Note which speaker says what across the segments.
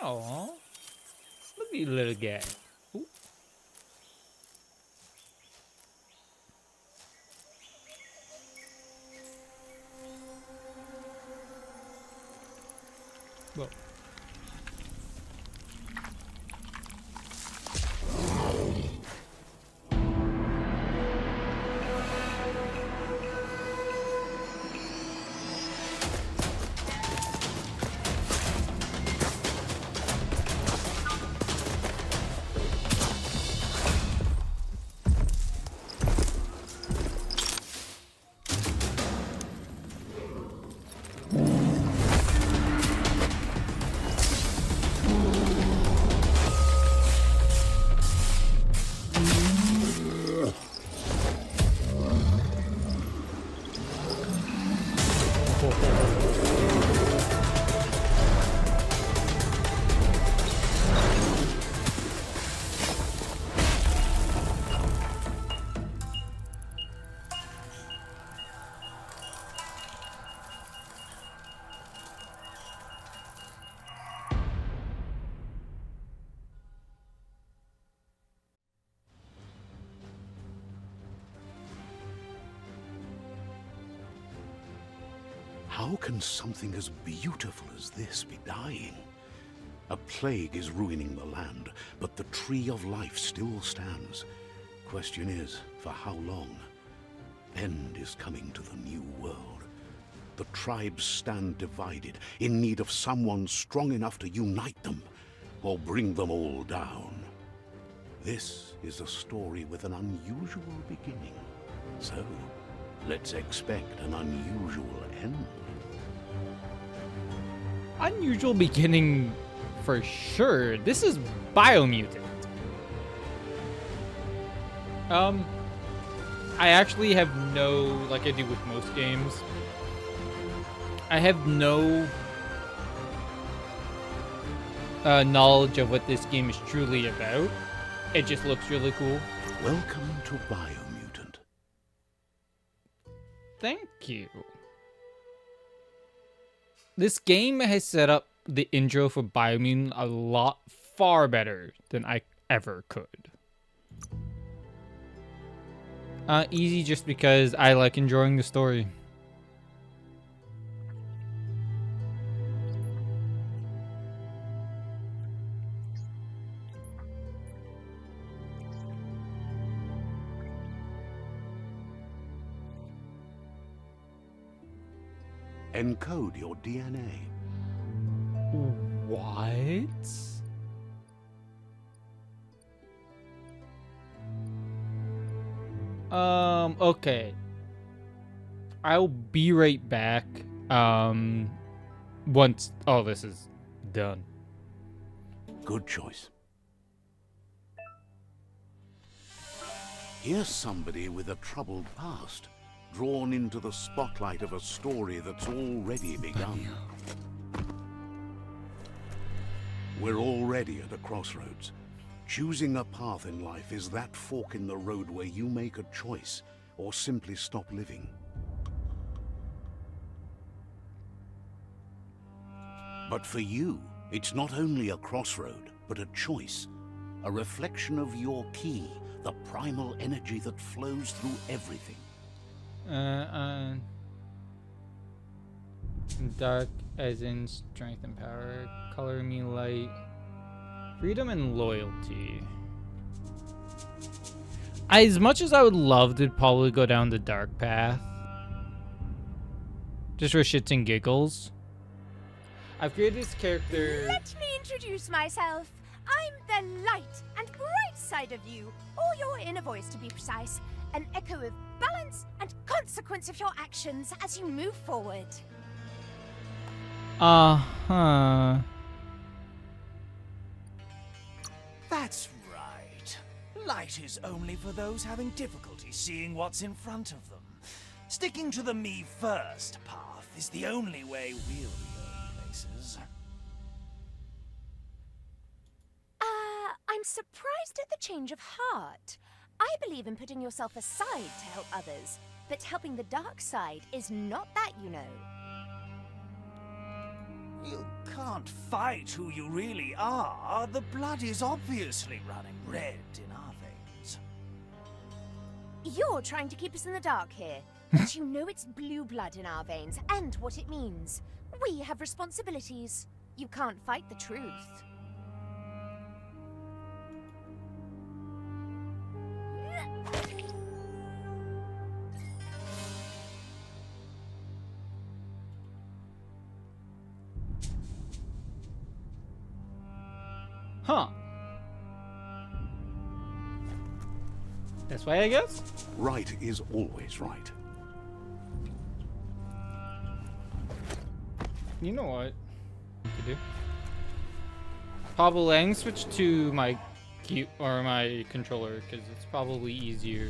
Speaker 1: Oh, look at you little guy. Ooh. Well.
Speaker 2: How can something as beautiful as this be dying? A plague is ruining the land, but the tree of life still stands. Question is, for how long? End is coming to the new world. The tribes stand divided, in need of someone strong enough to unite them, or bring them all down. This is a story with an unusual beginning. So, let's expect an unusual end.
Speaker 1: Unusual beginning for sure. This is Biomutant. I actually have no, like I do with most games, I have no knowledge of what this game is truly about. It just looks really cool.
Speaker 2: Welcome to Biomutant.
Speaker 1: Thank you. This game has set up the intro for Biomutant a lot far better than I ever could. Easy just because I like enjoying the story.
Speaker 2: Encode your DNA.
Speaker 1: What? Okay. I'll be right back. Once all this is done.
Speaker 2: Good choice. Here's somebody with a troubled past, drawn into the spotlight of a story that's already begun. We're already at a crossroads. Choosing a path in life is that fork in the road where you make a choice or simply stop living. But for you, it's not only a crossroad, but a choice. A reflection of your key, the primal energy that flows through everything.
Speaker 1: Dark as in strength and power, color me light, freedom and loyalty. As much as I would love to probably go down the dark path, just for shits and giggles, I've created this character.
Speaker 3: Let me introduce myself. I'm the light and bright side of you, or your inner voice to be precise, an echo of balance and consequence of your actions as you move forward.
Speaker 4: That's right. Light is only for those having difficulty seeing what's in front of them. Sticking to the me first path is the only way we'll be going places.
Speaker 3: I'm surprised at the change of heart. I believe in putting yourself aside to help others, but helping the dark side is not that, you know.
Speaker 4: You can't fight who you really are. The blood is obviously running red in our veins.
Speaker 3: You're trying to keep us in the dark here, but you know it's blue blood in our veins and what it means. We have responsibilities. You can't fight the truth.
Speaker 1: Huh. This way, I guess?
Speaker 2: Right is always right.
Speaker 1: You know what I could do? Probably let me switch to my my controller because it's probably easier.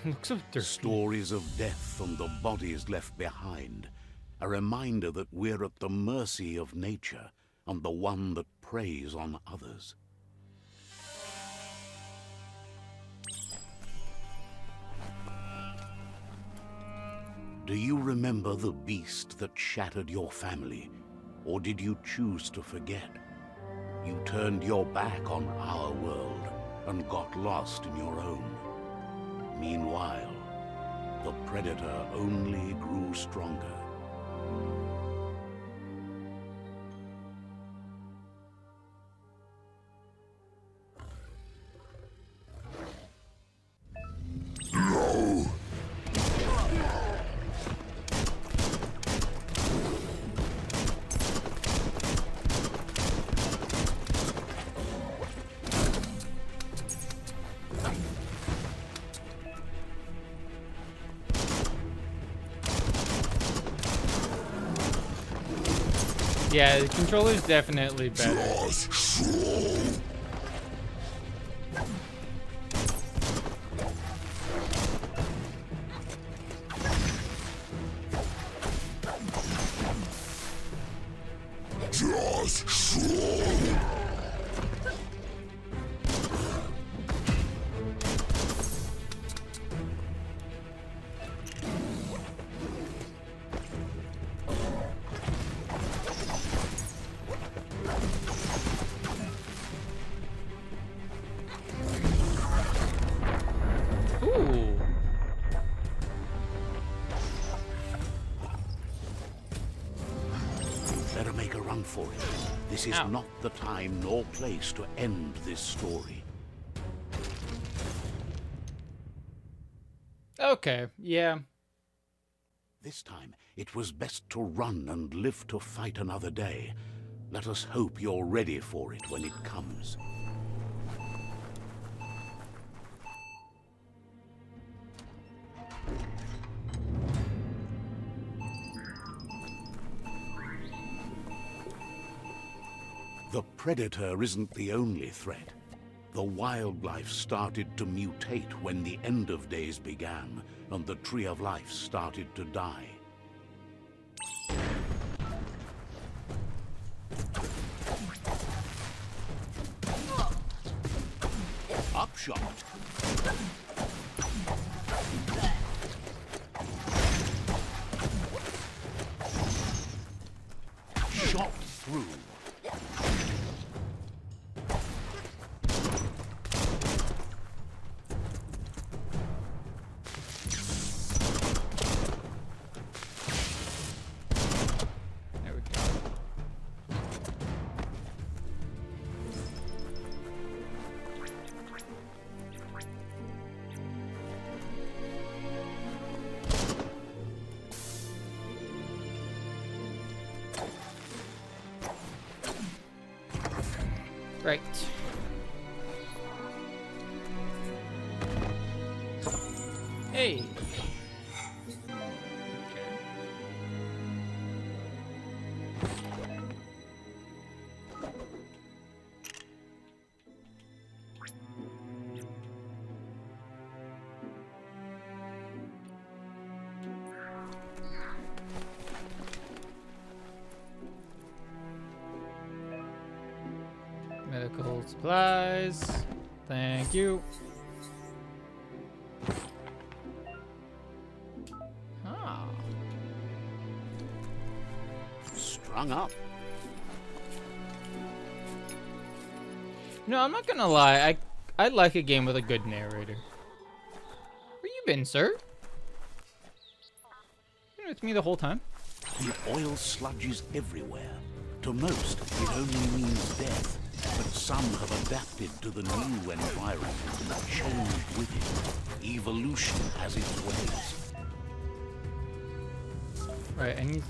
Speaker 1: Looks so dirty.
Speaker 2: Stories of death and the bodies left behind. A reminder that we're at the mercy of nature and the one that preys on others. Do you remember the beast that shattered your family? Or did you choose to forget? You turned your back on our world and got lost in your own. Meanwhile, the predator only grew stronger.
Speaker 1: Yeah, the controller's definitely better. Ooh.
Speaker 2: Better make a run for it. This is
Speaker 1: Ow.
Speaker 2: not the time nor place to end this story.
Speaker 1: Okay, yeah.
Speaker 2: This time, it was best to run and live to fight another day. Let us hope you're ready for it when it comes. The predator isn't the only threat. The wildlife started to mutate when the end of days began, and the tree of life started to die. Upshot. Shot through.
Speaker 1: There we go. Right. Hey. Medical supplies. Thank you.
Speaker 2: sprung up.
Speaker 1: No, I'm not gonna lie. I like a game with a good narrator. Where you been, sir? You been with me the whole time?
Speaker 2: The oil sludges everywhere. To most, it only means death. But some have adapted to the new environment and changed with it. Evolution has its ways.
Speaker 1: Right, I need...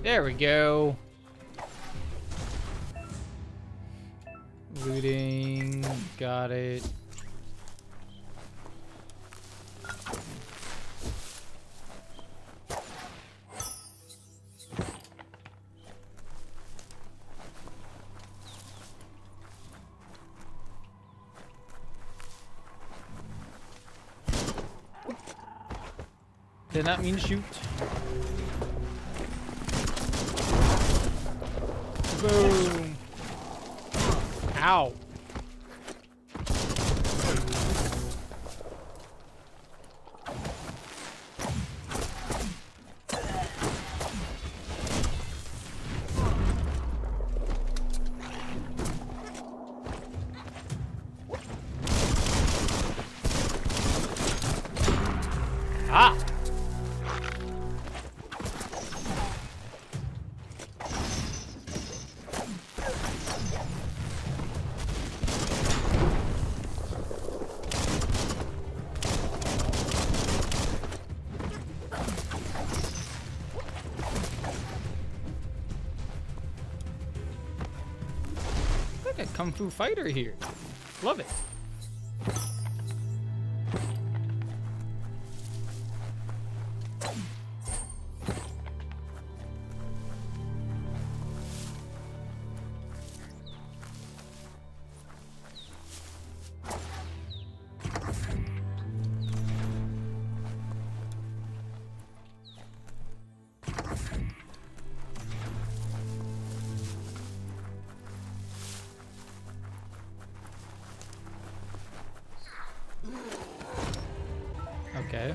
Speaker 1: There we go. Looting, got it. Did not mean to shoot. Boom. Ow. Ah. Like a kung fu fighter here. Love it. Okay.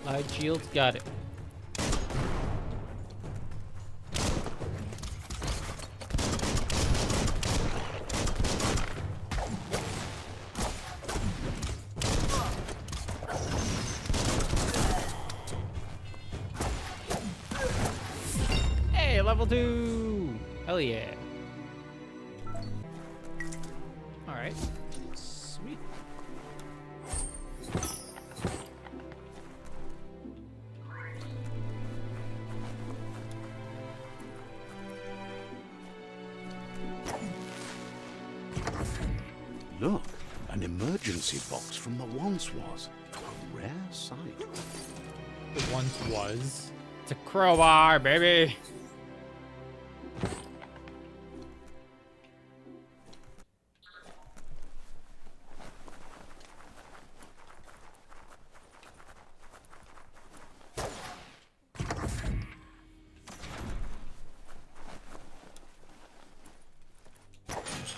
Speaker 1: Light shields, got it. Hey, level 2! Hell yeah. Alright. Sweet.
Speaker 2: Look, an emergency box from the once was. A rare sight.
Speaker 1: It once was. It's a crowbar, baby!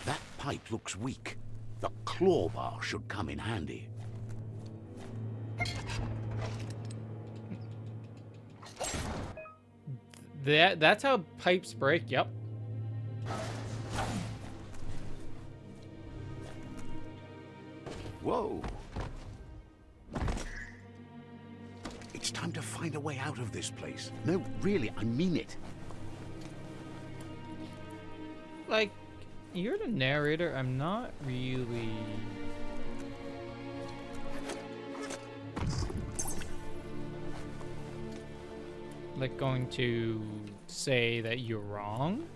Speaker 2: That pipe looks weak. The claw bar should come in handy.
Speaker 1: That's how pipes break, yep.
Speaker 2: Whoa. It's time to find a way out of this place. No, really, I mean it.
Speaker 1: Like, you're the narrator, I'm not really... like going to say that you're wrong?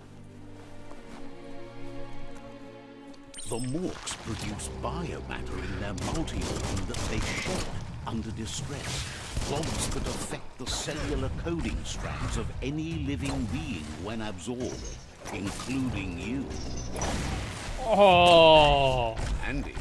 Speaker 2: The Morks produce biomatter in their multi-organ that they shed under distress. Clogs that affect the cellular coding strands of any living being when absorbed, including you.
Speaker 1: Oh,
Speaker 2: Andy.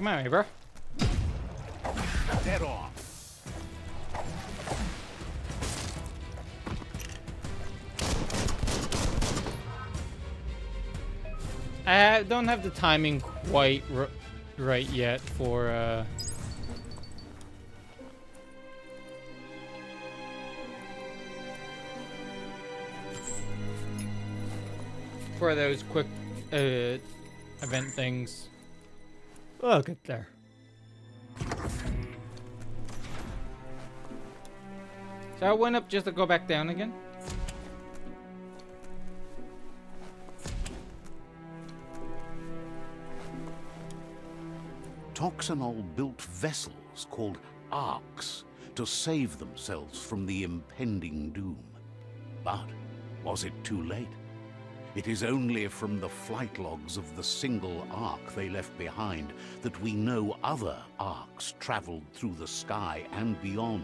Speaker 1: come on, bro.
Speaker 2: Dead on.
Speaker 1: I don't have the timing quite right yet for those quick event things. Oh, get there. So I went up just to go back down again?
Speaker 2: Toxanol built vessels called arks to save themselves from the impending doom. But was it too late? It is only from the flight logs of the single ark they left behind that we know other arks traveled through the sky and beyond.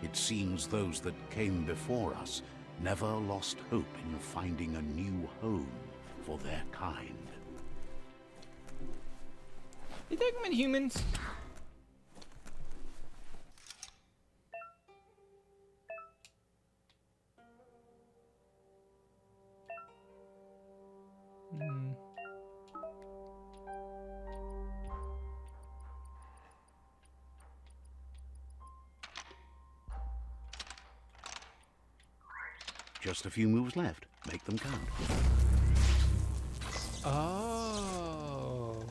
Speaker 2: It seems those that came before us never lost hope in finding a new home for their kind.
Speaker 1: You take them in humans?
Speaker 2: Just a few moves left. Make them count.
Speaker 1: Oh.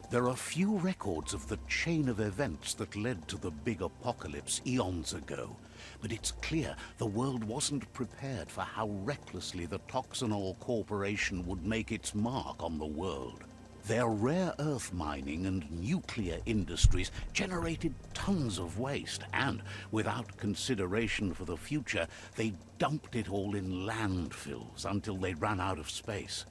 Speaker 2: There are few records of the chain of events that led to the big apocalypse eons ago, but it's clear the world wasn't prepared for how recklessly the Toxanol Corporation would make its mark on the world. Their rare earth mining and nuclear industries generated tons of waste, and without consideration for the future, they dumped it all in landfills until they ran out of space.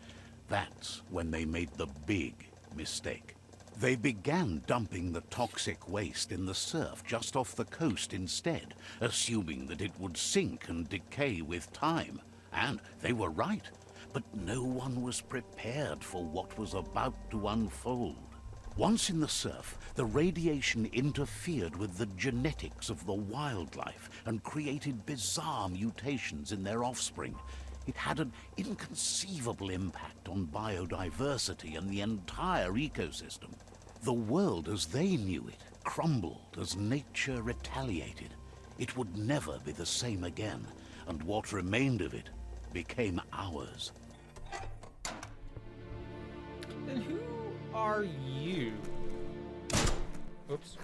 Speaker 2: That's when they made the big mistake. They began dumping the toxic waste in the surf just off the coast instead, assuming that it would sink and decay with time. And they were right. But no one was prepared for what was about to unfold. Once in the surf, the radiation interfered with the genetics of the wildlife and created bizarre mutations in their offspring. It had an inconceivable impact on biodiversity and the entire ecosystem. The world as they knew it crumbled as nature retaliated. It would never be the same again, and what remained of it became ours.
Speaker 1: Then who are you? Oops.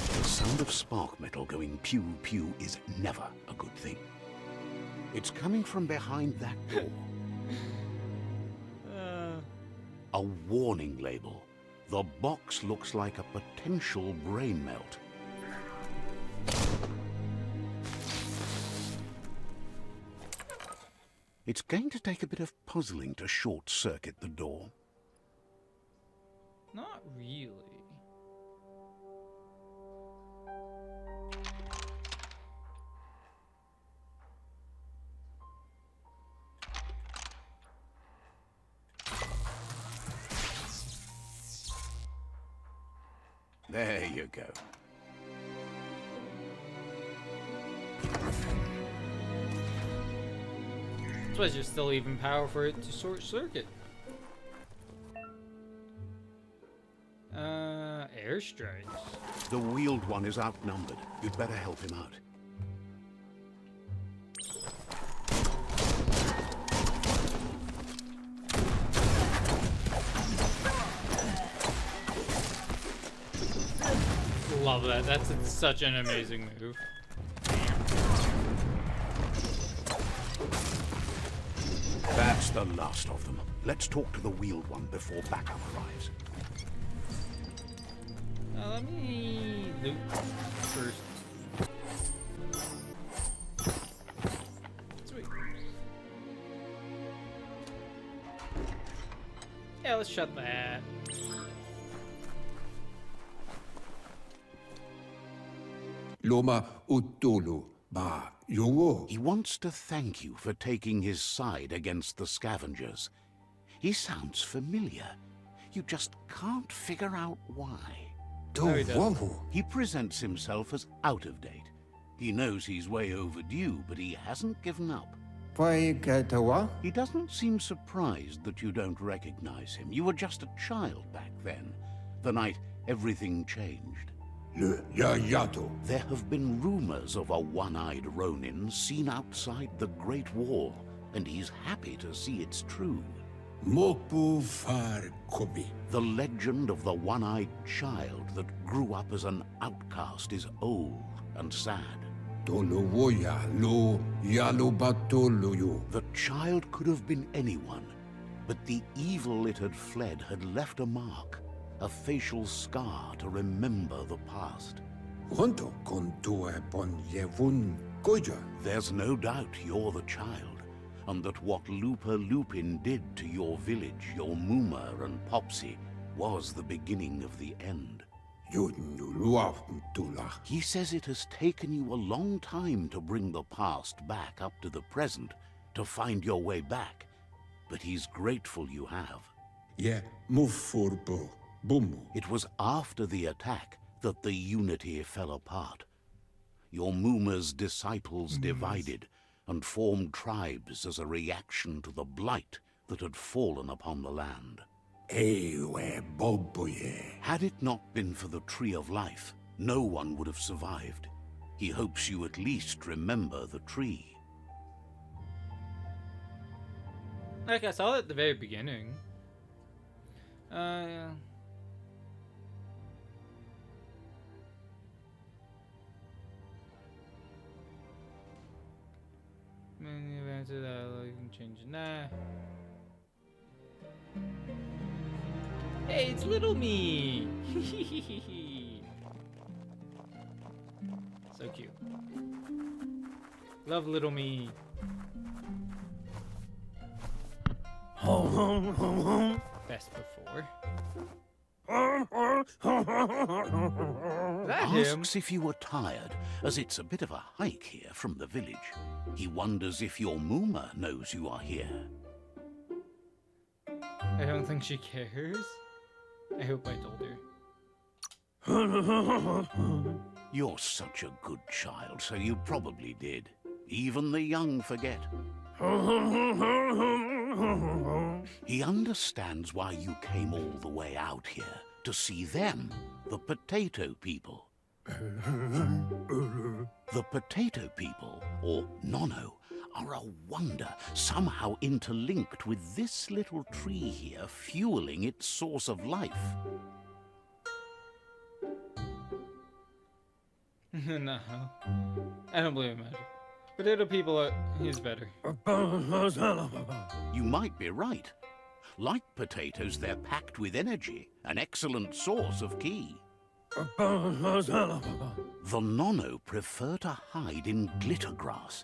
Speaker 2: The sound of spark metal going pew-pew is never a good thing. It's coming from behind that door. A warning label. The box looks like a potential brain melt. It's going to take a bit of puzzling to short-circuit the door.
Speaker 1: Not really.
Speaker 2: There you go.
Speaker 1: Suppose there's still even power for it to short circuit. airstrikes.
Speaker 2: The wheeled one is outnumbered. You'd better help him out.
Speaker 1: Love that. That's such an amazing move.
Speaker 2: That's the last of them. Let's talk to the wheeled one before backup arrives.
Speaker 1: Let me loot first. Sweet. Yeah, let's shut that.
Speaker 5: Loma utulu ba yogo.
Speaker 2: He wants to thank you for taking his side against the scavengers. He sounds familiar. You just can't figure out why.
Speaker 5: To
Speaker 1: he does.
Speaker 5: womu.
Speaker 2: He presents himself as out of date. He knows he's way overdue, but he hasn't given up.
Speaker 5: Pai katawa.
Speaker 2: He doesn't seem surprised that you don't recognize him. You were just a child back then, the night everything changed.
Speaker 5: Le ya yato.
Speaker 2: There have been rumors of a one-eyed Ronin seen outside the Great Wall, and he's happy to see it's true.
Speaker 5: Mopu far kobi.
Speaker 2: The legend of the one-eyed child that grew up as an outcast is old and sad.
Speaker 5: Tolo woya lo yalo batolo yo.
Speaker 2: The child could have been anyone, but the evil it had fled had left a mark, a facial scar to remember the past.
Speaker 5: Honto konto epon yevun koja.
Speaker 2: There's no doubt you're the child, and that what Lupa Lupin did to your village, your Muma and Popsy, was the beginning of the end.
Speaker 5: Yunulua tula.
Speaker 2: He says it has taken you a long time to bring the past back up to the present, to find your way back, but he's grateful you have.
Speaker 5: Ye mufurbo bumu.
Speaker 2: It was after the attack that the unity fell apart. Your Muma's disciples divided and formed tribes as a reaction to the blight that had fallen upon the land.
Speaker 5: Ewe boboye.
Speaker 2: Had it not been for the Tree of Life, no one would have survived. He hopes you at least remember the tree.
Speaker 1: Like I saw it at the very beginning. Yeah. Many events that I can change that. Hey, it's little me. So cute. Love little me. Best before. Is that him?
Speaker 2: Asks if you were tired, as it's a bit of a hike here from the village. He wonders if your Muma knows you are here.
Speaker 1: I don't think she cares. I hope I told her.
Speaker 2: You're such a good child, so you probably did. Even the young forget. He understands why you came all the way out here, to see them, the potato people. The potato people, or Nono, are a wonder, somehow interlinked with this little tree here, fueling its source of life.
Speaker 1: No, I don't believe him. Potato people are. He's better.
Speaker 2: You might be right. Like potatoes, they're packed with energy, an excellent source of ki. The Nono prefer to hide in glitter grass.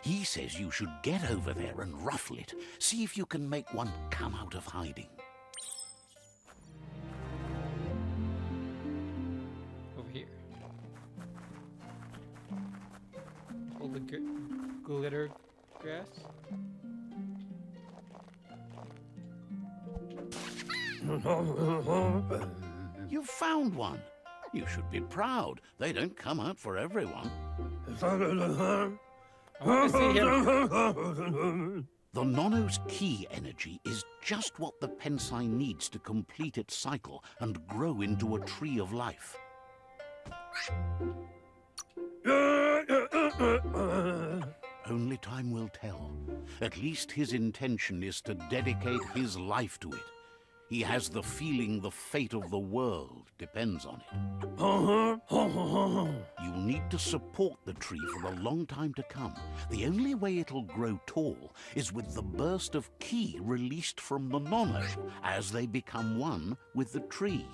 Speaker 2: He says you should get over there and ruffle it. See if you can make one come out of hiding.
Speaker 1: Over here. All the glitter grass.
Speaker 2: You found one. You should be proud. They don't come out for everyone.
Speaker 1: I want to see him.
Speaker 2: The Nono's key energy is just what the Pensai needs to complete its cycle and grow into a tree of life. Only time will tell. At least his intention is to dedicate his life to it. He has the feeling the fate of the world depends on it. You'll need to support the tree for a long time to come. The only way it'll grow tall is with the burst of ki released from the Nono as they become one with the tree.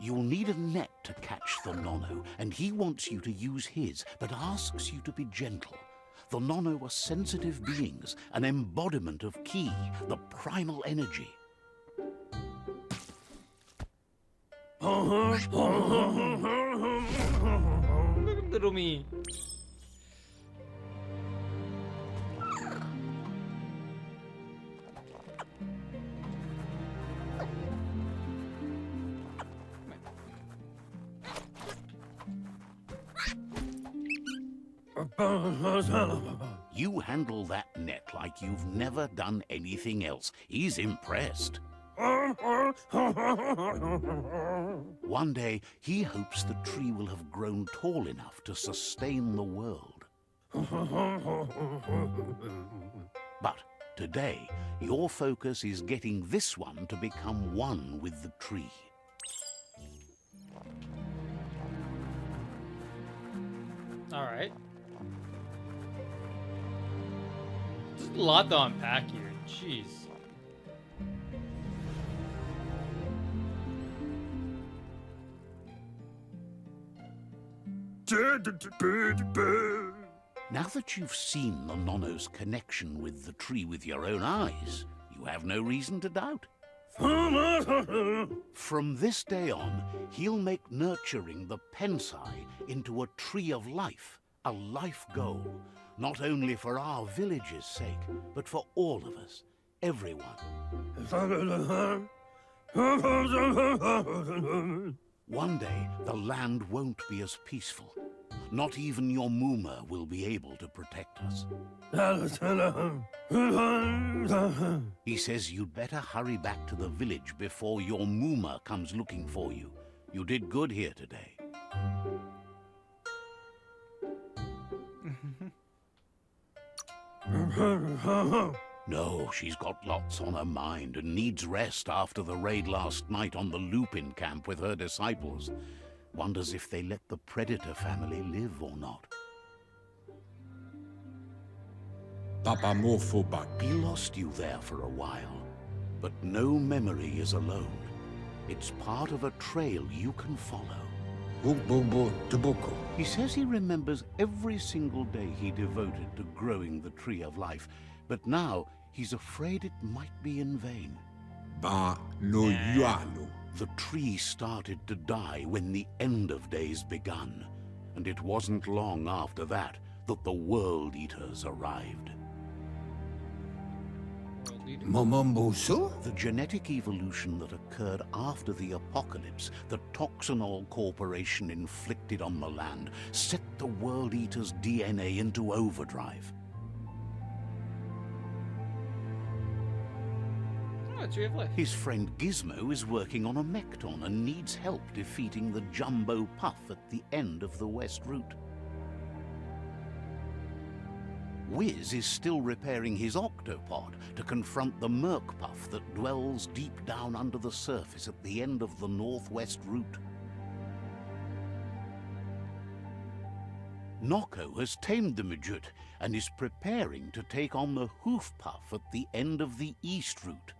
Speaker 2: You'll need a net to catch the Nono, and he wants you to use his, but asks you to be gentle. The Nono are sensitive beings, an embodiment of ki, the primal energy.
Speaker 1: Look at little me.
Speaker 2: You handle that net like you've never done anything else. He's impressed. One day, he hopes the tree will have grown tall enough to sustain the world. But today, your focus is getting this one to become one with the tree.
Speaker 1: All right. There's a lot to unpack here. Jeez.
Speaker 2: Now that you've seen the Nono's connection with the tree with your own eyes, you have no reason to doubt. From this day on, he'll make nurturing the Pensai into a tree of life, a life goal, not only for our village's sake, but for all of us, everyone. One day, the land won't be as peaceful. Not even your Muma will be able to protect us. He says you'd better hurry back to the village before your Muma comes looking for you. You did good here today. No, she's got lots on her mind and needs rest after the raid last night on the Lupin camp with her disciples. Wonders if they let the Predator family live or not.
Speaker 5: Papa Morphobak.
Speaker 2: He lost you there for a while, but no memory is alone. It's part of a trail you can follow.
Speaker 5: Bumbo Toboko.
Speaker 2: He says he remembers every single day he devoted to growing the Tree of Life, but now he's afraid it might be in vain.
Speaker 5: Ba lo yualo.
Speaker 2: The tree started to die when the end of days begun, and it wasn't long after that that the World Eaters arrived.
Speaker 5: Momomboso?
Speaker 2: The genetic evolution that occurred after the apocalypse the Toxinol Corporation inflicted on the land set the World Eaters' DNA into overdrive.
Speaker 1: Tree of Life.
Speaker 2: His friend Gizmo is working on a Mekton and needs help defeating the Jumbo Puff at the end of the West Route. Wiz is still repairing his octopod to confront the Merc Puff that dwells deep down under the surface at the end of the Northwest Route. Noko has tamed the Midget and is preparing to take on the Hoof Puff at the end of the East Route.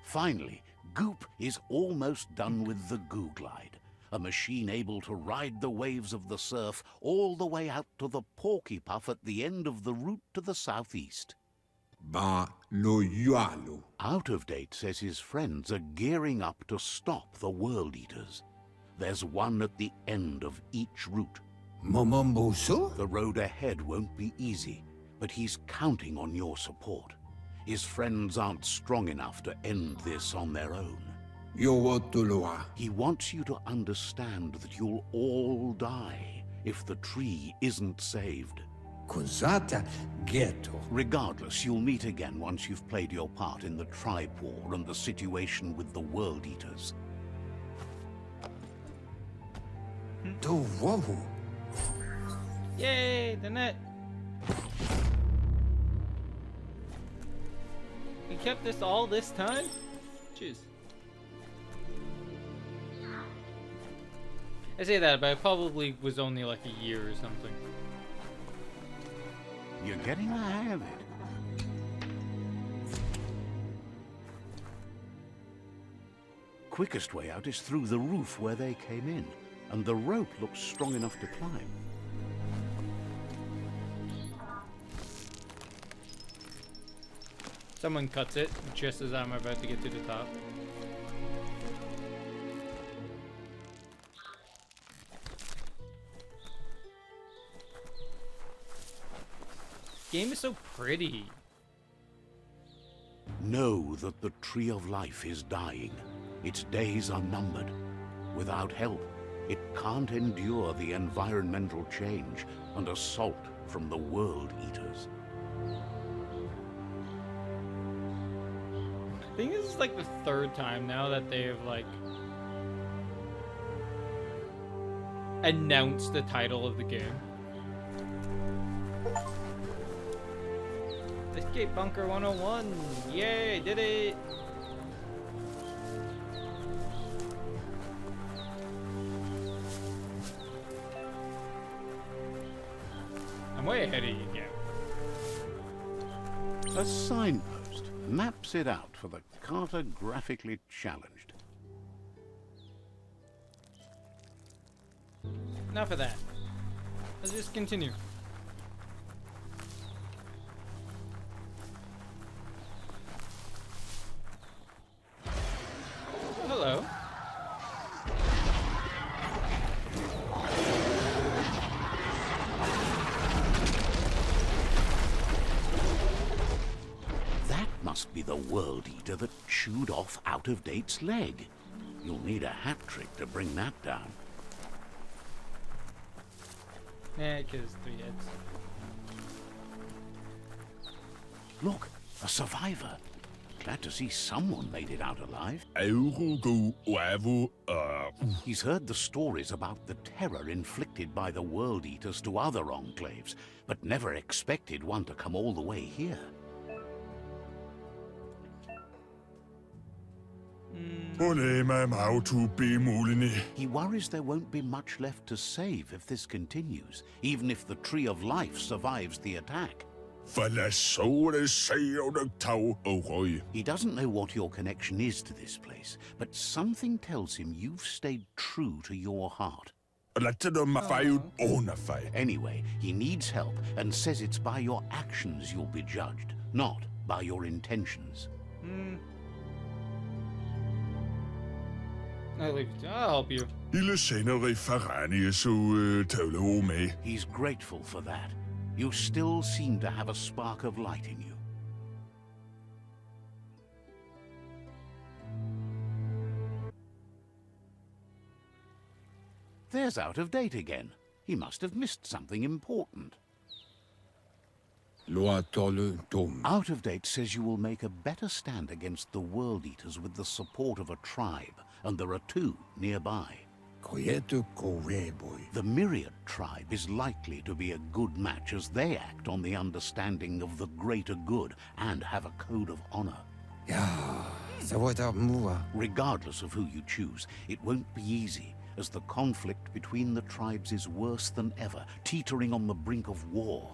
Speaker 2: Finally, Goop is almost done with the Googlide, a machine able to ride the waves of the surf all the way out to the Porky Puff at the end of the route to the southeast.
Speaker 5: Ba lo yualo.
Speaker 2: Out of Date says his friends are gearing up to stop the World Eaters. There's one at the end of each route.
Speaker 5: Momomboso?
Speaker 2: The road ahead won't be easy, but he's counting on your support. His friends aren't strong enough to end this on their own.
Speaker 5: Yo wotoloa.
Speaker 2: He wants you to understand that you'll all die. if the tree isn't saved.
Speaker 5: Cos'ata ghetto.
Speaker 2: Regardless, you'll meet again once you've played your part in the tribe war and the situation with the World Eaters.
Speaker 5: Do wowo.
Speaker 1: Yay, the net. We kept this all this time? Jeez. I say that, but it probably was only like a year or something.
Speaker 2: You're getting the hang of it. Quickest way out is through the roof where they came in, and the rope looks strong enough to climb.
Speaker 1: Someone cuts it just as I'm about to get to the top. Game is so pretty.
Speaker 2: Know that the Tree of Life is dying. Its days are numbered. Without help, it can't endure the environmental change and assault from the World Eaters.
Speaker 1: I think this is like the third time now that they have like announced the title of the game. Escape Bunker 101! Yay, did it! I'm way ahead of you, Gab.
Speaker 2: A signpost maps it out for the cartographically challenged.
Speaker 1: Enough of that. Let's just continue. Hello.
Speaker 2: That must be the World Eater that chewed off Out-of-Date's leg. You'll need a hat trick to bring that down.
Speaker 1: Yeah, it kills 3 heads.
Speaker 2: Look, a survivor. Glad to see someone made it out alive. He's heard the stories about the terror inflicted by the World Eaters to other enclaves, but never expected one to come all the way here. He worries there won't be much left to save if this continues, even if the Tree of Life survives the attack. He doesn't know what your connection is to this place, but something tells him you've stayed true to your heart. Anyway, he needs help and says it's by your actions you'll be judged, not by your intentions.
Speaker 1: I'll help you.
Speaker 2: He's grateful for that. You still seem to have a spark of light in you. There's Out-of-Date again. He must have missed something important. Out-of-Date says you will make a better stand against the World Eaters with the support of a tribe, and there are 2 nearby. The Myriad tribe is likely to be a good match as they act on the understanding of the greater good and have a code of honor. Regardless of who you choose, it won't be easy, as the conflict between the tribes is worse than ever, teetering on the brink of war.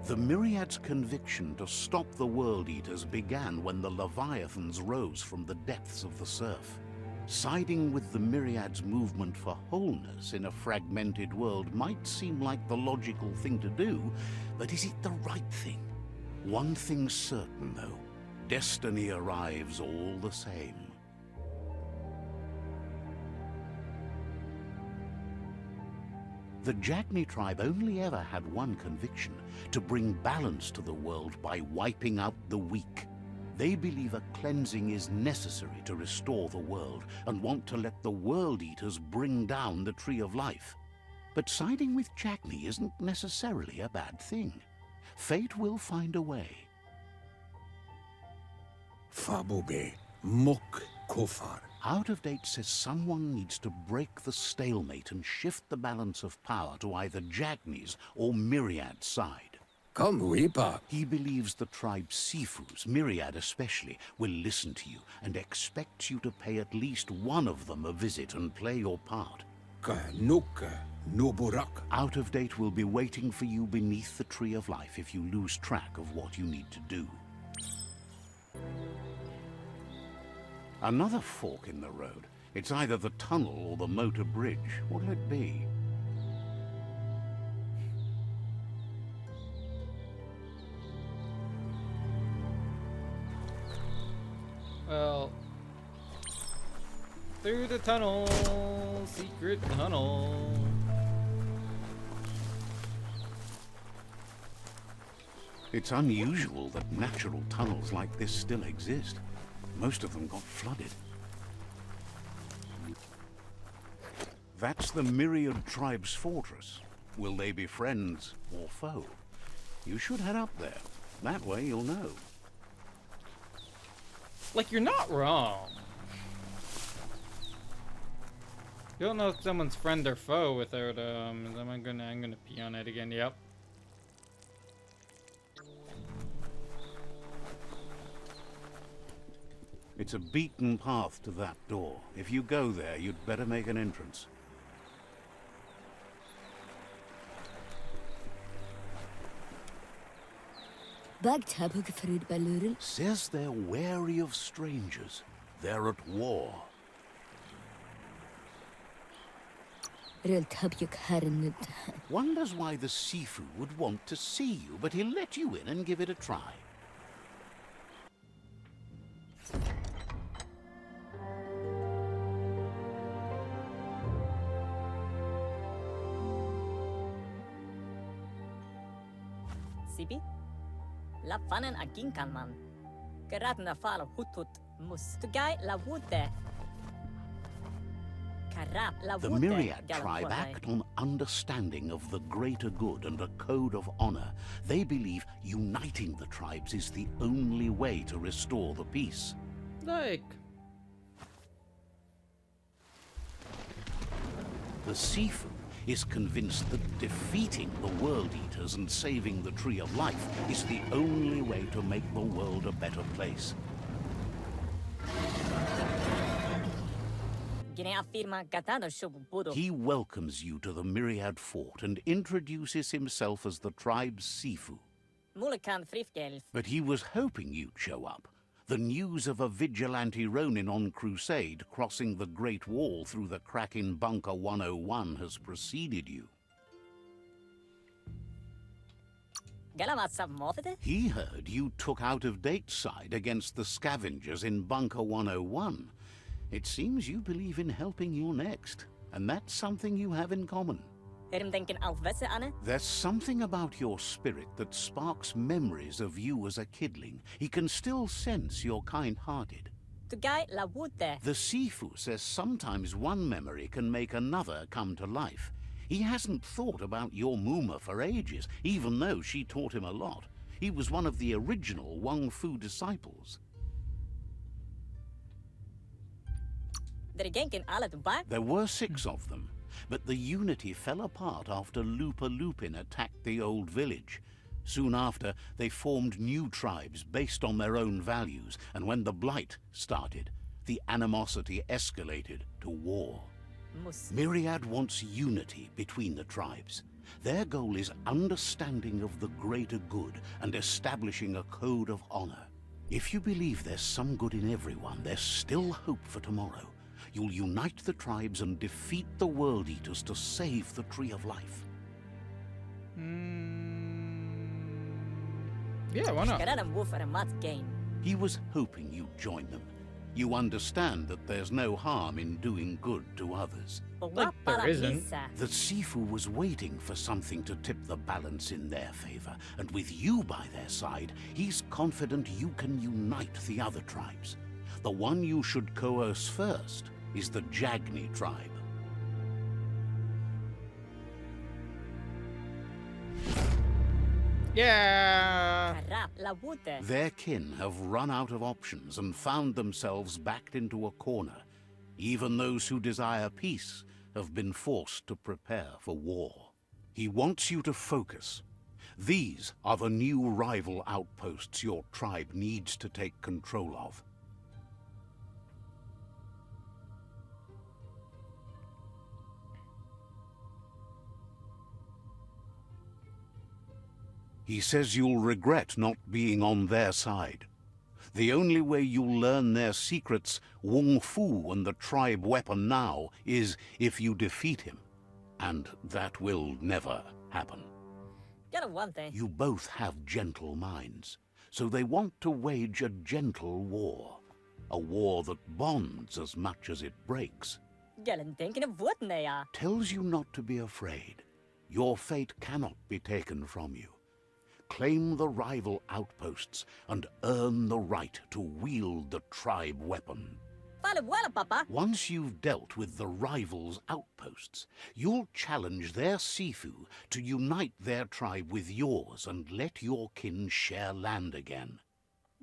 Speaker 2: The Myriad's conviction to stop the World Eaters began when the Leviathans rose from the depths of the surf. Siding with the Myriad's movement for wholeness in a fragmented world might seem like the logical thing to do, but is it the right thing? One thing's certain, though. Destiny arrives all the same. The Jagni tribe only ever had one conviction: to bring balance to the world by wiping out the weak. They believe a cleansing is necessary to restore the world and want to let the World Eaters bring down the Tree of Life. But siding with Jackney isn't necessarily a bad thing. Fate will find a way.
Speaker 5: Fabobe, Mok Kofar.
Speaker 2: Out of Date says someone needs to break the stalemate and shift the balance of power to either Jackney's or Myriad's side.
Speaker 5: Come, Weepa.
Speaker 2: He believes the tribe Sifus, Myriad especially, will listen to you and expects you to pay at least one of them a visit and play your part.
Speaker 5: Ka Nuka, Noburak.
Speaker 2: Out of Date will be waiting for you beneath the Tree of Life if you lose track of what you need to do. Another fork in the road. It's either the tunnel or the motor bridge. What'll it be?
Speaker 1: Well, through the tunnel, secret tunnel.
Speaker 2: It's unusual that natural tunnels like this still exist. Most of them got flooded. That's the Myriad tribe's fortress. Will they be friends or foe? You should head up there. That way you'll know.
Speaker 1: Like, you're not wrong. You don't know if someone's friend or foe without I'm gonna pee on it again. Yep.
Speaker 2: It's a beaten path to that door. If you go there, you'd better make an entrance. Says they're wary of strangers. They're at war. Wonders why the Sifu would want to see you, but he'll let you in and give it a try.
Speaker 6: Sibi? La fanen aginkan man. Geratna fala hutut mus. Tugai la wute. Karap la wute.
Speaker 2: The Myriad tribe act on understanding of the greater good and a code of honor. They believe uniting the tribes is the only way to restore the peace.
Speaker 1: Like,
Speaker 2: The Sifu is convinced that defeating the World Eaters and saving the Tree of Life is the only way to make the world a better place. He welcomes you to the Myriad Fort and introduces himself as the tribe's Sifu. But he was hoping you'd show up. The news of a vigilante Ronin on crusade crossing the Great Wall through the crack in Bunker 101 has preceded you. He heard you took Out of Date's side against the scavengers in Bunker 101. It seems you believe in helping your next, and that's something you have in common. There's something about your spirit that sparks memories of you as a kidling. He can still sense you're kind-hearted. The Sifu says sometimes one memory can make another come to life. He hasn't thought about your Muma for ages, even though she taught him a lot. He was one of the original Wang Fu disciples. There were 6 of them. But the unity fell apart after Lupa Lupin attacked the old village. Soon after, they formed new tribes based on their own values, and when the Blight started, the animosity escalated to war. Myriad wants unity between the tribes. Their goal is understanding of the greater good and establishing a code of honor. If you believe there's some good in everyone, there's still hope for tomorrow. You'll unite the tribes and defeat the World Eaters to save the Tree of Life.
Speaker 1: Yeah, why not?
Speaker 2: He was hoping you'd join them. You understand that there's no harm in doing good to others.
Speaker 1: Like there isn't.
Speaker 2: The Sifu was waiting for something to tip the balance in their favor, and with you by their side, he's confident you can unite the other tribes. The one you should coerce first is the Jagni tribe.
Speaker 1: Yeah.
Speaker 6: Karap la wute.
Speaker 2: Their kin have run out of options and found themselves backed into a corner. Even those who desire peace have been forced to prepare for war. He wants you to focus. These are the new rival outposts your tribe needs to take control of. He says you'll regret not being on their side. The only way you'll learn their secrets, Wung Fu and the tribe weapon now, is if you defeat him. And that will never happen.
Speaker 6: Get a one thing.
Speaker 2: You both have gentle minds, so they want to wage a gentle war. A war that bonds as much as it breaks.
Speaker 6: Get en thinking of what ya.
Speaker 2: Tells you not to be afraid. Your fate cannot be taken from you. Claim the rival outposts and earn the right to wield the tribe weapon.
Speaker 6: Vale well, papa.
Speaker 2: Once you've dealt with the rivals' outposts, you'll challenge their Sifu to unite their tribe with yours and let your kin share land again.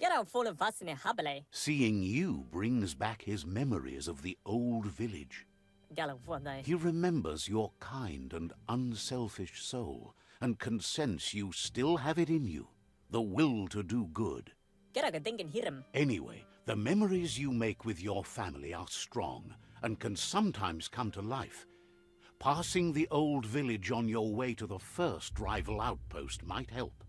Speaker 6: Get out full of us in a habile.
Speaker 2: Seeing you brings back his memories of the old village.
Speaker 6: Get a one day.
Speaker 2: He remembers your kind and unselfish soul, and can sense you still have it in you, the will to do good.
Speaker 6: Get a thinking him.
Speaker 2: Anyway, the memories you make with your family are strong, and can sometimes come to life. Passing the old village on your way to the first rival outpost might help.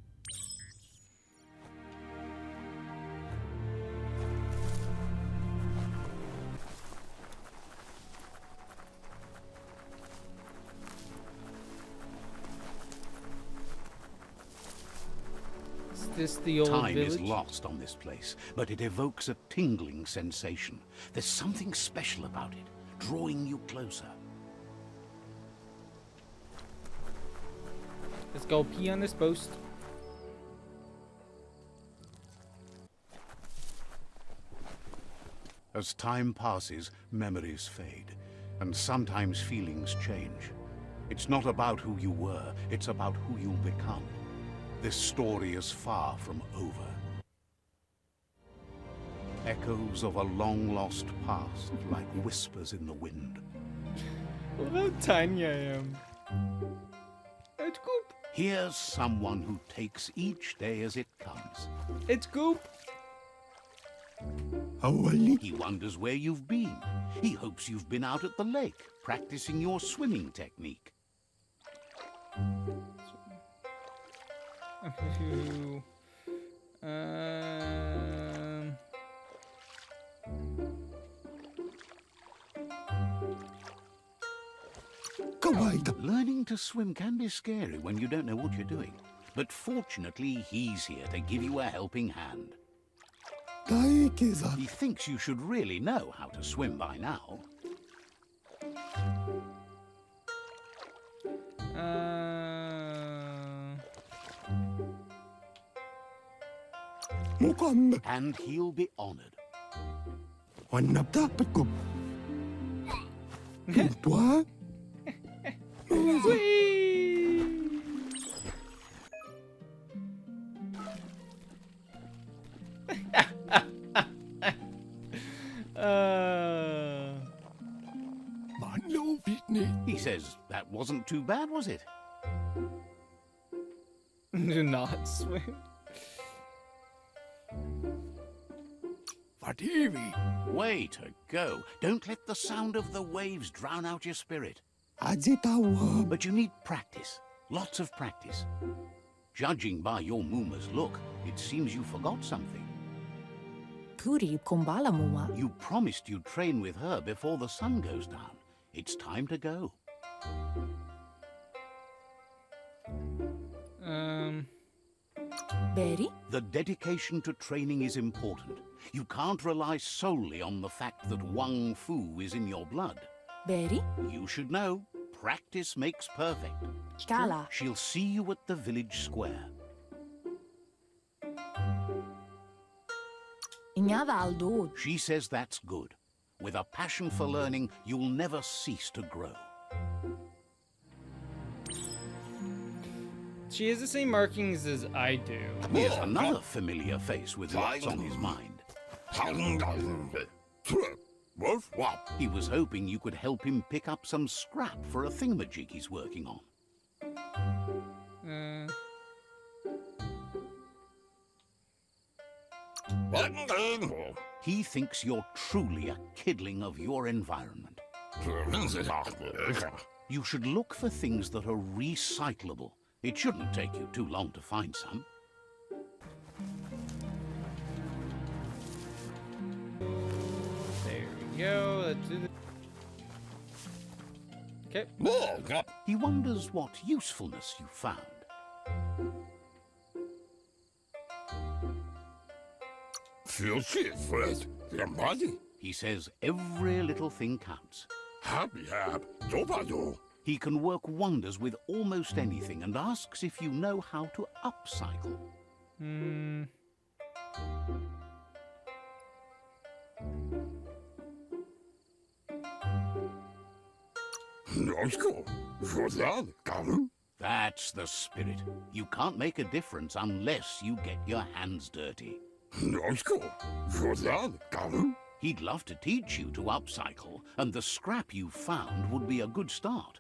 Speaker 1: Is this the old
Speaker 2: Time
Speaker 1: village?
Speaker 2: is lost on this place, but it evokes a tingling sensation. There's something special about it, drawing you closer.
Speaker 1: Let's go pee on this post.
Speaker 2: As time passes, memories fade, and sometimes feelings change. It's not about who you were, it's about who you'll become. This story is far from over. Echoes of a long-lost past, like whispers in the wind.
Speaker 1: Look how tiny I am. It's Goop.
Speaker 2: Here's someone who takes each day as it comes.
Speaker 1: It's Goop.
Speaker 2: He wonders where you've been. He hopes you've been out at the lake, practicing your swimming technique. Learning to swim can be scary when you don't know what you're doing. But fortunately, he's here to give you a helping hand. He thinks you should really know how to swim by now. And he'll be honored. He says that wasn't too bad, was it?
Speaker 1: Do not swim.
Speaker 2: Way to go. Don't let the sound of the waves drown out your spirit. But you need practice. Lots of practice. Judging by your Muma's look, it seems you forgot something. You promised you'd train with her before the sun goes down. It's time to go.
Speaker 7: Berry?
Speaker 2: The dedication to training is important. You can't rely solely on the fact that Wang Fu is in your blood.
Speaker 7: Beri?
Speaker 2: You should know, practice makes perfect.
Speaker 7: Kala.
Speaker 2: She'll see you at the village square.
Speaker 7: Ignava Aldo.
Speaker 2: She says that's good. With a passion for learning, you'll never cease to grow.
Speaker 1: She has the same markings as I do.
Speaker 2: Here's another familiar face with lots on his mind. He was hoping you could help him pick up some scrap for a thingamajig he's working on. He thinks you're truly a kidling of your environment. You should look for things that are recyclable. It shouldn't take you too long to find some.
Speaker 1: There we go. Let's do the... Okay.
Speaker 2: He wonders what usefulness you found. He says every little thing counts. He can work wonders with almost anything and asks if you know how to upcycle. That's the spirit. You can't make a difference unless you get your hands dirty. He'd love to teach you to upcycle, and the scrap you found would be a good start.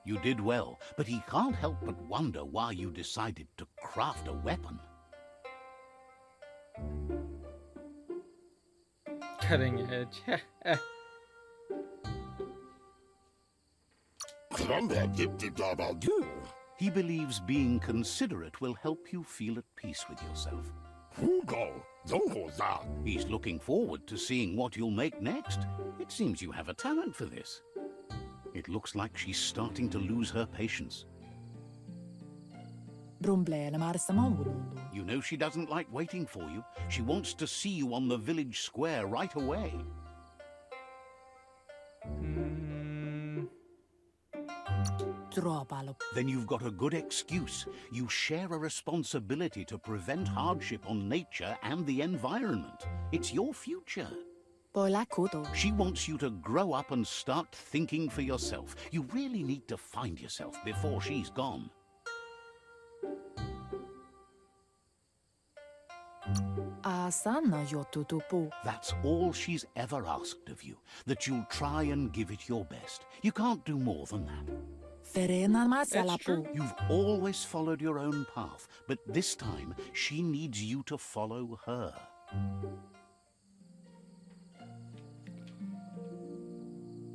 Speaker 2: You did well, but he can't help but wonder why you decided to craft a weapon.
Speaker 1: Cutting edge.
Speaker 2: He believes being considerate will help you feel at peace with yourself. He's looking forward to seeing what you'll make next. It seems you have a talent for this. It looks like she's starting to lose her patience. You know she doesn't like waiting for you. She wants to see you on the village square right away. Then you've got a good excuse. You share a responsibility to prevent hardship on nature and the environment. It's your future. She wants you to grow up and start thinking for yourself. You really need to find yourself before she's gone. That's all she's ever asked of you, that you'll try and give it your best. You can't do more than that.
Speaker 1: That's true.
Speaker 2: You've always followed your own path, but this time she needs you to follow her.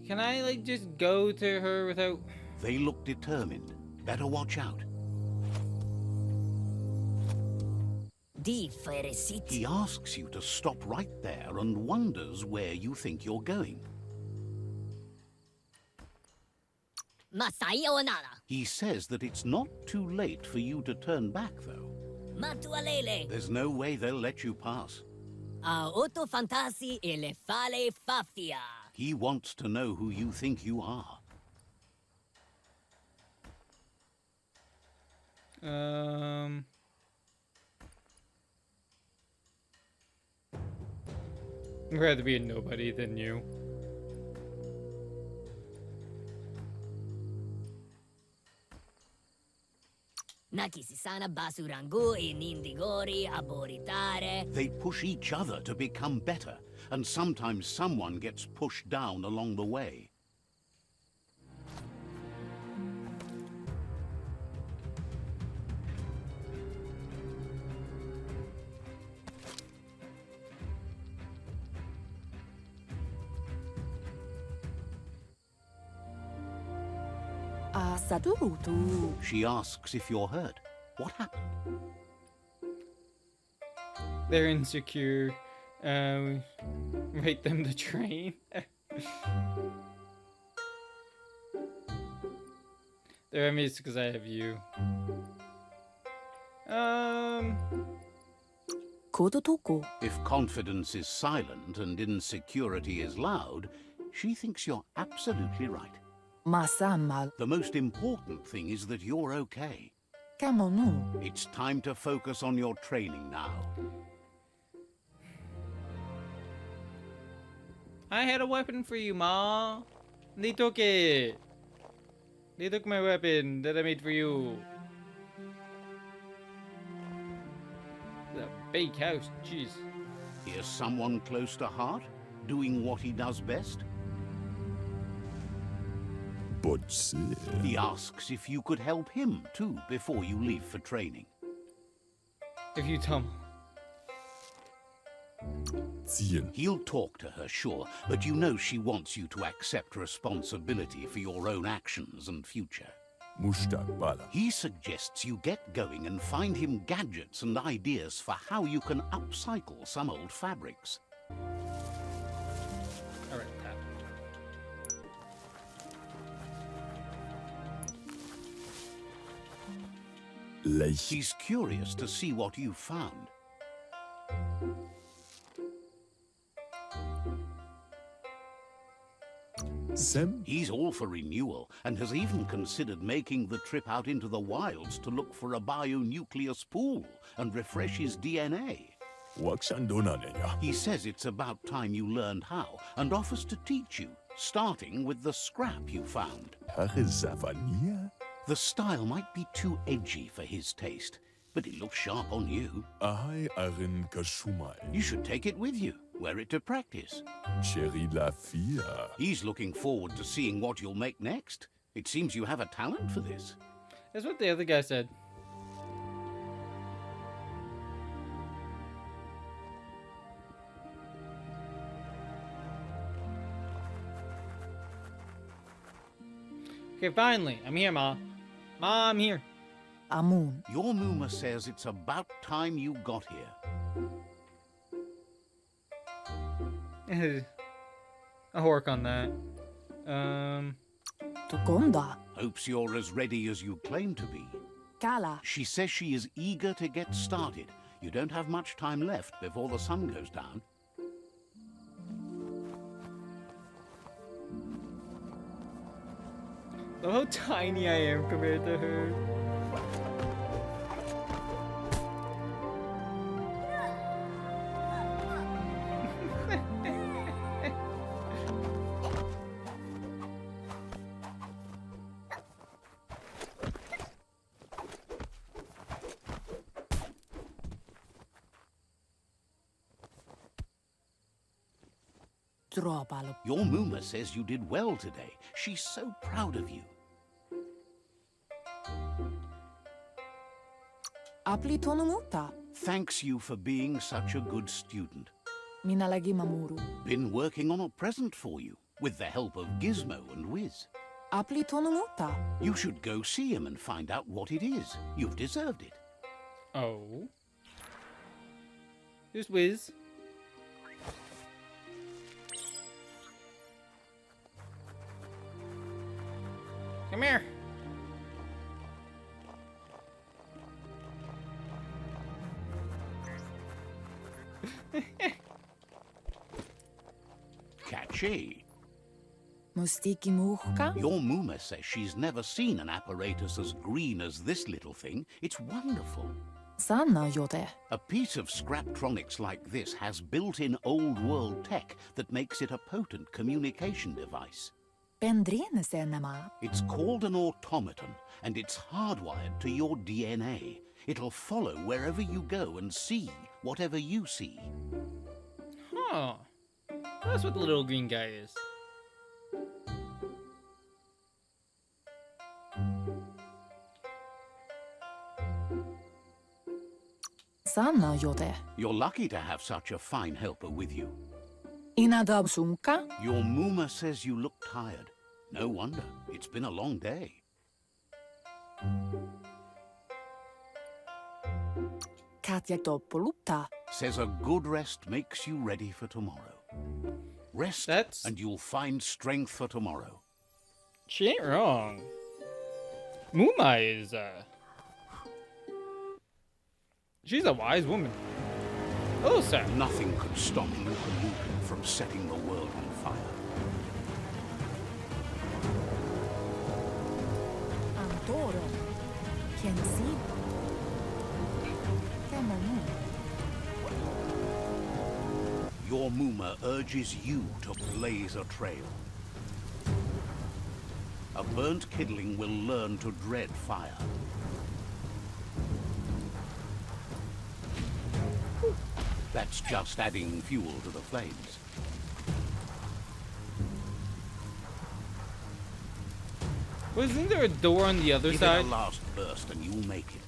Speaker 1: Can I, like, just go to her without...
Speaker 2: They look determined. Better watch out. He asks you to stop right there and wonders where you think you're going. He says that it's not too late for you to turn back, though. There's no way they'll let you pass. He wants to know who you think you are.
Speaker 1: I'd rather be a nobody than you.
Speaker 2: They push each other to become better, and sometimes someone gets pushed down along the way. She asks if you're hurt. What happened?
Speaker 1: They're insecure. Rate them the train. They're envious because I have you.
Speaker 7: Kototuku.
Speaker 2: If confidence is silent and insecurity is loud, she thinks you're absolutely right.
Speaker 7: Masammal.
Speaker 2: The most important thing is that you're okay.
Speaker 7: Kamonu.
Speaker 2: It's time to focus on your training now.
Speaker 1: I had a weapon for you, Ma. They took it. They took my weapon that I made for you. The big house, jeez.
Speaker 2: Here's someone close to heart, doing what he does best. He asks if you could help him too before you leave for training.
Speaker 1: If you tell me.
Speaker 2: He'll talk to her, sure, but you know she wants you to accept responsibility for your own actions and future. He suggests you get going and find him gadgets and ideas for how you can upcycle some old fabrics.
Speaker 1: All right, Pat.
Speaker 2: He's curious to see what you've found. He's all for renewal and has even considered making the trip out into the wilds to look for a bionucleus pool and refresh his DNA. He says it's about time you learned how and offers to teach you, starting with the scrap you found. The style might be too edgy for his taste, but it looks sharp on you. You should take it with you, wear it to practice. He's looking forward to seeing what you'll make next. It seems you have a talent for this.
Speaker 1: That's what the other guy said. Okay, finally, I'm here, Ma. Ma, I'm here.
Speaker 7: Amun.
Speaker 2: Your Muma says it's about time you got here.
Speaker 1: I'll work on that.
Speaker 7: Tukonda.
Speaker 2: Hopes you're as ready as you claim to be.
Speaker 7: Kala.
Speaker 2: She says she is eager to get started. You don't have much time left before the sun goes down.
Speaker 1: Look how tiny I am compared to her.
Speaker 7: Tropalo.
Speaker 2: Your Muma says you did well today. She's so proud of you.
Speaker 7: Apli tonumuta.
Speaker 2: Thanks you for being such a good student.
Speaker 7: Minalagi mamuru.
Speaker 2: Been working on a present for you, with the help of Gizmo and Wiz.
Speaker 7: Apli tonumuta.
Speaker 2: You should go see him and find out what it is. You've deserved it.
Speaker 1: Oh. Here's Wiz. Come here.
Speaker 2: Catchy.
Speaker 7: Mustiki muhka.
Speaker 2: Your Muma says she's never seen an apparatus as green as this little thing. It's wonderful.
Speaker 7: Sanna jote.
Speaker 2: A piece of Scraptronics like this has built-in old-world tech that makes it a potent communication device.
Speaker 7: Pendrine senema.
Speaker 2: It's called an automaton, and it's hardwired to your DNA. It'll follow wherever you go and see whatever you see.
Speaker 1: Huh. That's what the little green guy is.
Speaker 7: Sanna jote.
Speaker 2: You're lucky to have such a fine helper with you.
Speaker 7: Inadabsunka.
Speaker 2: Your Muma says you look tired. No wonder. It's been a long day.
Speaker 7: Katja toppolutta.
Speaker 2: Says a good rest makes you ready for tomorrow. Rest,
Speaker 1: That's-
Speaker 2: and you'll find strength for tomorrow.
Speaker 1: She ain't wrong. Muma is, she's a wise woman. Oh, sir.
Speaker 2: Nothing could stop Lupa Lupin from setting the world on fire.
Speaker 7: Antoro. Quien si. Temonu.
Speaker 2: Your Muma urges you to blaze a trail. A burnt kidling will learn to dread fire. That's just adding fuel to the flames.
Speaker 1: Wasn't there a door on the other
Speaker 2: Give
Speaker 1: side?
Speaker 2: it a last burst and you'll make it.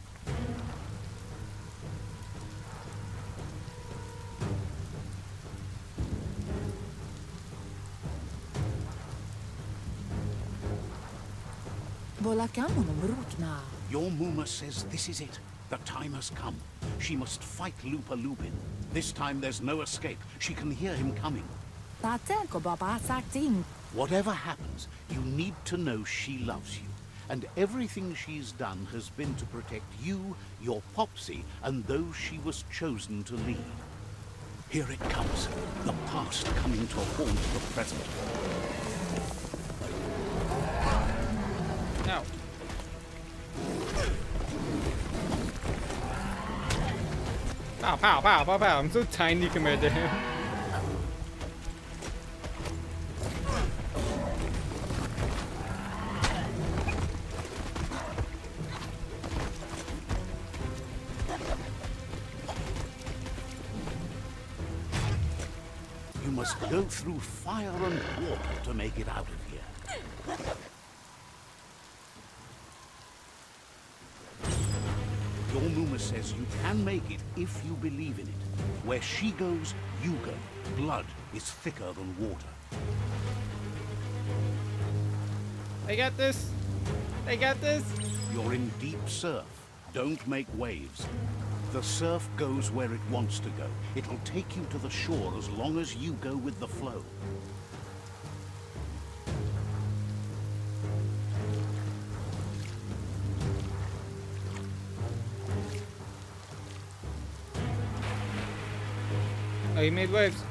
Speaker 7: Volakamono brutna.
Speaker 2: Your Muma says this is it. The time has come. She must fight Lupa Lupin. This time there's no escape. She can hear him coming.
Speaker 7: Tateko baba sakting.
Speaker 2: Whatever happens, you need to know she loves you. And everything she's done has been to protect you, your Popsy, and those she was chosen to lead. Here it comes. The past coming to haunt the present.
Speaker 1: No. Pow, pow, pow, pow, pow. I'm so tiny compared to him.
Speaker 2: You must go through fire and water to make it out of here. Your Muma says you can make it if you believe in it. Where she goes, you go. Blood is thicker than water.
Speaker 1: I got this. I got this.
Speaker 2: You're in deep surf. Don't make waves. The surf goes where it wants to go. It'll take you to the shore as long as you go with the flow.
Speaker 1: Oh, he made waves.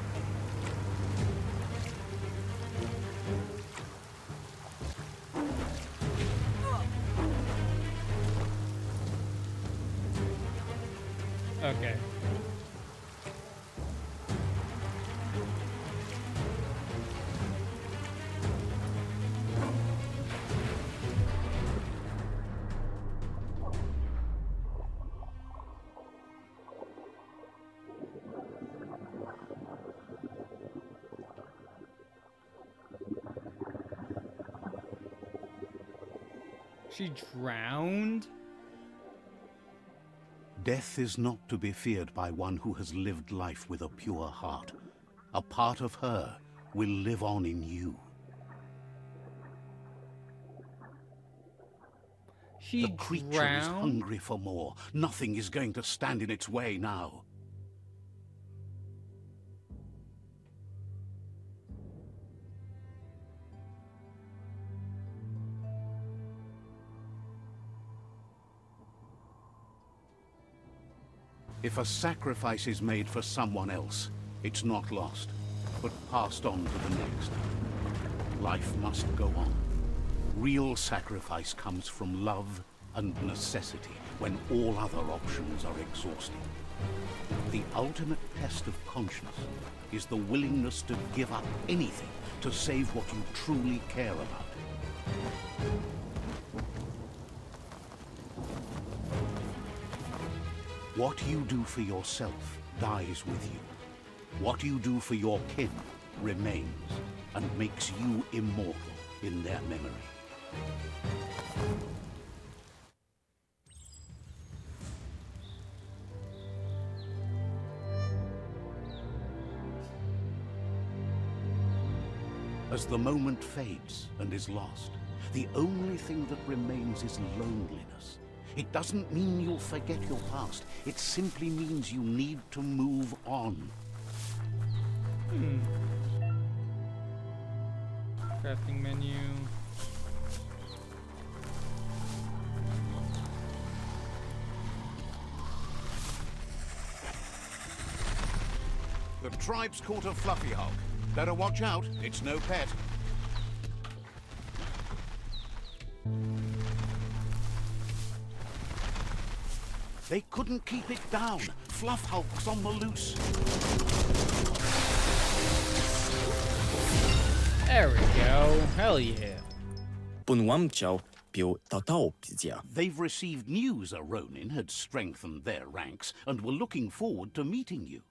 Speaker 1: Okay. She drowned?
Speaker 2: Death is not to be feared by one who has lived life with a pure heart. A part of her will live on in you.
Speaker 1: She
Speaker 2: The creature is
Speaker 1: drowned?
Speaker 2: hungry for more. Nothing is going to stand in its way now. If a sacrifice is made for someone else, it's not lost, but passed on to the next. Life must go on. Real sacrifice comes from love and necessity, when all other options are exhausted. The ultimate test of conscience is the willingness to give up anything to save what you truly care about. What you do for yourself dies with you. What you do for your kin remains and makes you immortal in their memory. As the moment fades and is lost, the only thing that remains is loneliness. It doesn't mean you'll forget your past. It simply means you need to move on.
Speaker 1: Crafting menu.
Speaker 2: tribe's caught a fluffy hog. Better watch out, it's no pet. They couldn't keep it down. Fluff hulk's on the loose.
Speaker 1: There we go. Hell yeah.
Speaker 2: They've received news a Ronin had strengthened their ranks and were looking forward to meeting you.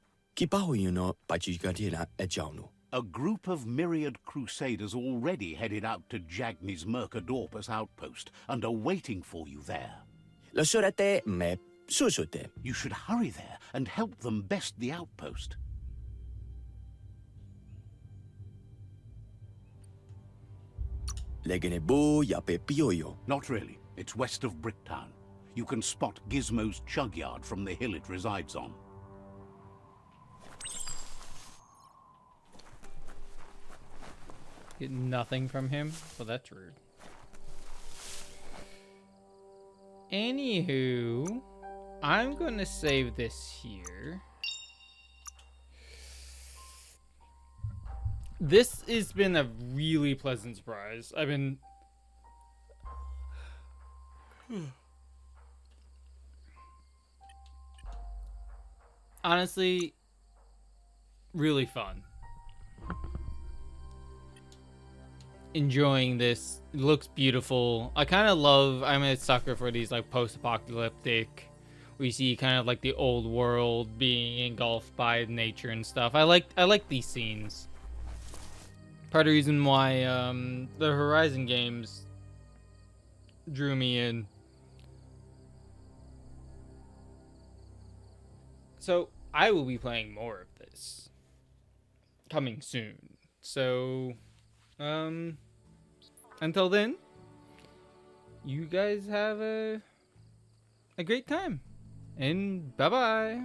Speaker 2: A group of myriad crusaders already headed out to Jagni's Mercadorpus outpost and are waiting for you there. You should hurry there and help them best the outpost. Not really. It's west of Bricktown. You can spot Gizmo's chug yard from the hill it resides on.
Speaker 1: Get nothing from him? Well, that's rude. Anywho, I'm gonna save this here. This has been a really pleasant surprise. I've been... honestly, really fun. Enjoying this. It looks beautiful. I kind of love... I'm a sucker for these like post-apocalyptic... we see kind of like the old world being engulfed by nature and stuff. I like these scenes. Part of the reason why the Horizon games drew me in. So I will be playing more of this coming soon. So until then, you guys have a great time. And bye-bye.